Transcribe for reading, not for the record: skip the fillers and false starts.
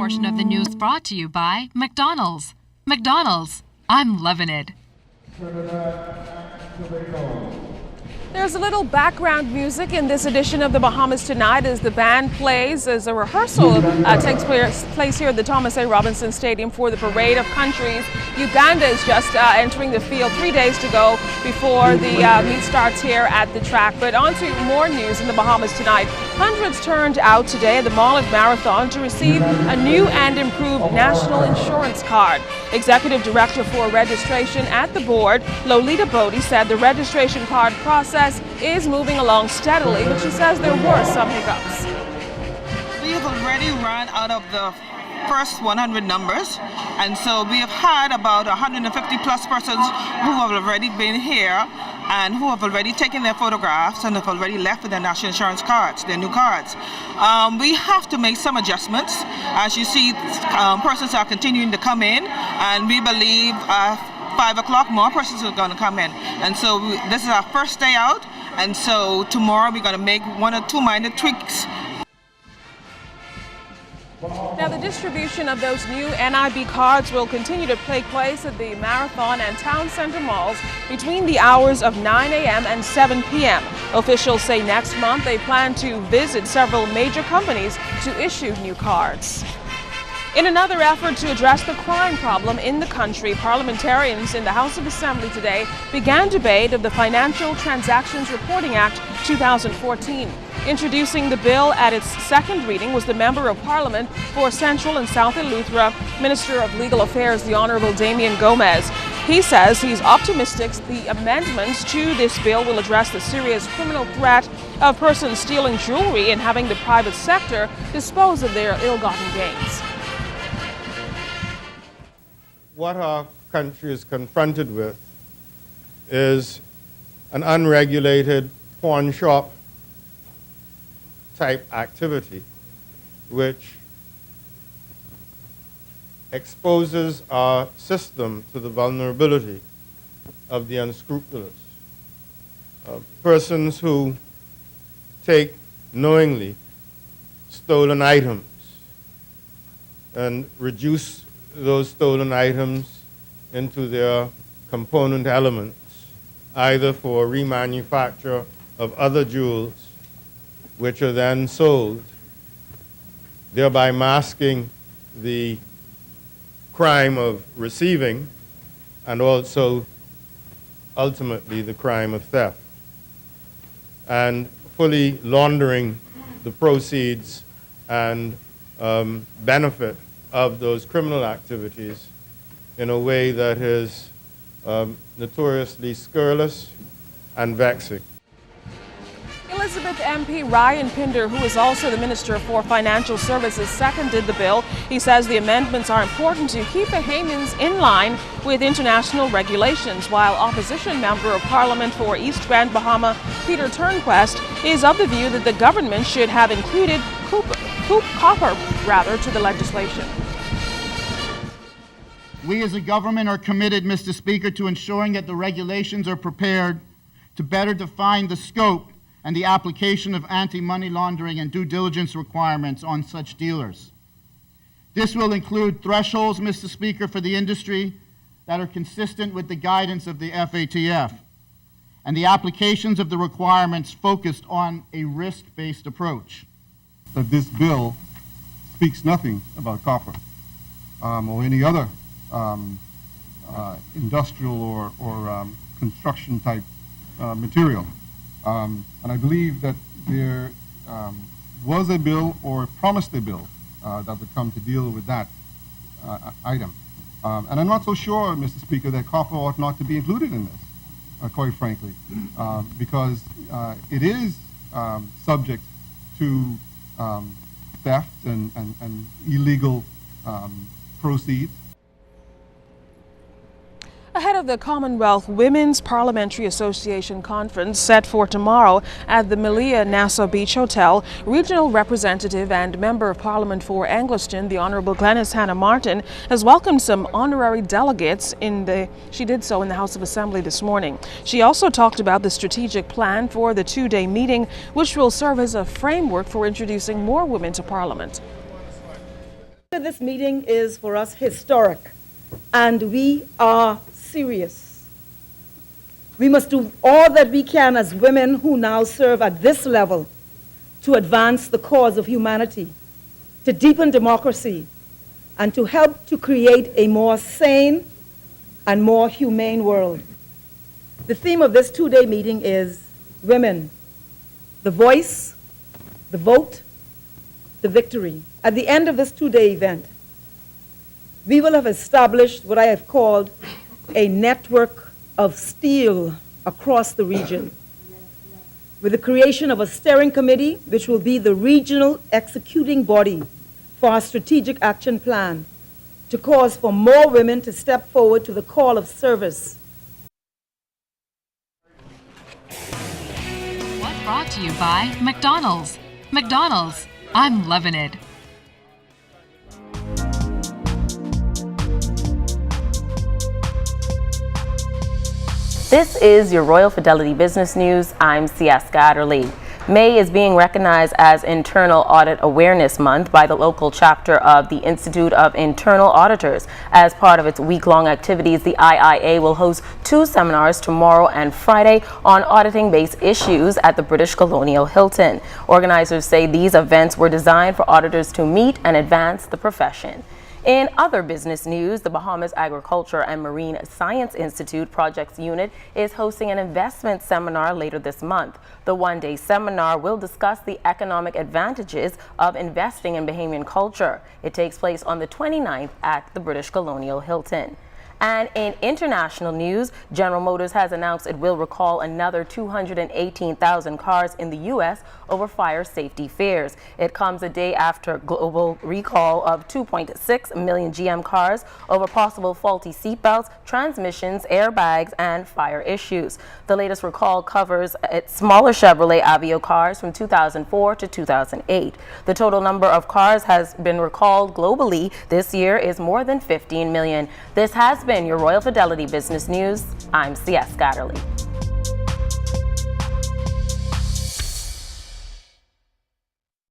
portion of the news brought to you by McDonald's. McDonald's, I'm loving it. There's a little background music in this edition of the Bahamas Tonight as the band plays, as a rehearsal takes place here at the Thomas A. Robinson Stadium for the Parade of Countries. Uganda is just entering the field, 3 days to go before the meet starts here at the track. But on to more news in the Bahamas Tonight. Hundreds turned out today at the Mall of Marathon to receive a new and improved national insurance card. Executive Director for Registration at the board, Lolita Bodie, said the registration card process is moving along steadily, but she says there were some hiccups. We have already run out of the first 100 numbers, and so we have had about 150 plus persons who have already been here and who have already taken their photographs and have already left with their national insurance cards, their new cards. We have to make some adjustments. As you see, persons are continuing to come in, and we believe 5 o'clock more persons are going to come in. And so this is our first day out, and so tomorrow we're going to make 1 or 2 minor tweaks. Now, the distribution of those new NIB cards will continue to take place at the Marathon and Town Center malls between the hours of 9 a.m. and 7 p.m. Officials say next month they plan to visit several major companies to issue new cards. In another effort to address the crime problem in the country, parliamentarians in the House of Assembly today began debate of the Financial Transactions Reporting Act 2014. Introducing the bill at its second reading was the Member of Parliament for Central and South Eleuthera, Minister of Legal Affairs, the Honourable Damien Gomez. He says he's optimistic the amendments to this bill will address the serious criminal threat of persons stealing jewelry and having the private sector dispose of their ill-gotten gains. What our country is confronted with is an unregulated pawn shop type activity which exposes our system to the vulnerability of the unscrupulous. Persons who take knowingly stolen items and reduce those stolen items into their component elements, either for remanufacture of other jewels, which are then sold, thereby masking the crime of receiving and also ultimately the crime of theft, and fully laundering the proceeds and benefit of those criminal activities in a way that is notoriously scurrilous and vexing. Elizabeth MP Ryan Pinder, who is also the Minister for Financial Services, seconded the bill. He says the amendments are important to keep Bahamians in line with international regulations, while Opposition Member of Parliament for East Grand Bahama, Peter Turnquest, is of the view that the government should have included copper to the legislation. We as a government are committed, Mr. Speaker, to ensuring that the regulations are prepared to better define the scope and the application of anti-money laundering and due diligence requirements on such dealers. This will include thresholds, Mr. Speaker, for the industry that are consistent with the guidance of the FATF, and the applications of the requirements focused on a risk-based approach. That this bill speaks nothing about copper or any other industrial or construction type material. And I believe that there was a bill or promised a bill that would come to deal with that item. And I'm not so sure, Mr. Speaker, that copper ought not to be included in this, quite frankly, because it is subject to theft and illegal proceeds. Ahead of the Commonwealth Women's Parliamentary Association Conference set for tomorrow at the Melia Nassau Beach Hotel, Regional Representative and Member of Parliament for Angliston, the Honourable Glenys Hannah Martin, has welcomed some honorary delegates she did so in the House of Assembly this morning. She also talked about the strategic plan for the two-day meeting, which will serve as a framework for introducing more women to Parliament. This meeting is for us historic, and we are serious. We must do all that we can as women who now serve at this level to advance the cause of humanity, to deepen democracy, and to help to create a more sane and more humane world. The theme of this two-day meeting is Women, the Voice, the Vote, the Victory. At the end of this two-day event, we will have established what I have called a network of steel across the region, with the creation of a steering committee, which will be the regional executing body for our strategic action plan to cause for more women to step forward to the call of service. What brought to you by McDonald's. McDonald's, I'm loving it. This is your Royal Fidelity Business News. I'm C.S. Gatterly. May is being recognized as Internal Audit Awareness Month by the local chapter of the Institute of Internal Auditors. As part of its week-long activities, the IIA will host 2 seminars tomorrow and Friday on auditing-based issues at the British Colonial Hilton. Organizers say these events were designed for auditors to meet and advance the profession. In other business news, the Bahamas Agriculture and Marine Science Institute Projects Unit is hosting an investment seminar later this month. The one-day seminar will discuss the economic advantages of investing in Bahamian culture. It takes place on the 29th at the British Colonial Hilton. And in international news, General Motors has announced it will recall another 218,000 cars in the U.S. over fire safety fears. It comes a day after global recall of 2.6 million GM cars over possible faulty seatbelts, transmissions, airbags, and fire issues. The latest recall covers its smaller Chevrolet Aveo cars from 2004 to 2008. The total number of cars has been recalled globally this year is more than 15 million. This has been your Royal Fidelity Business News. I'm C.S. Gatterly.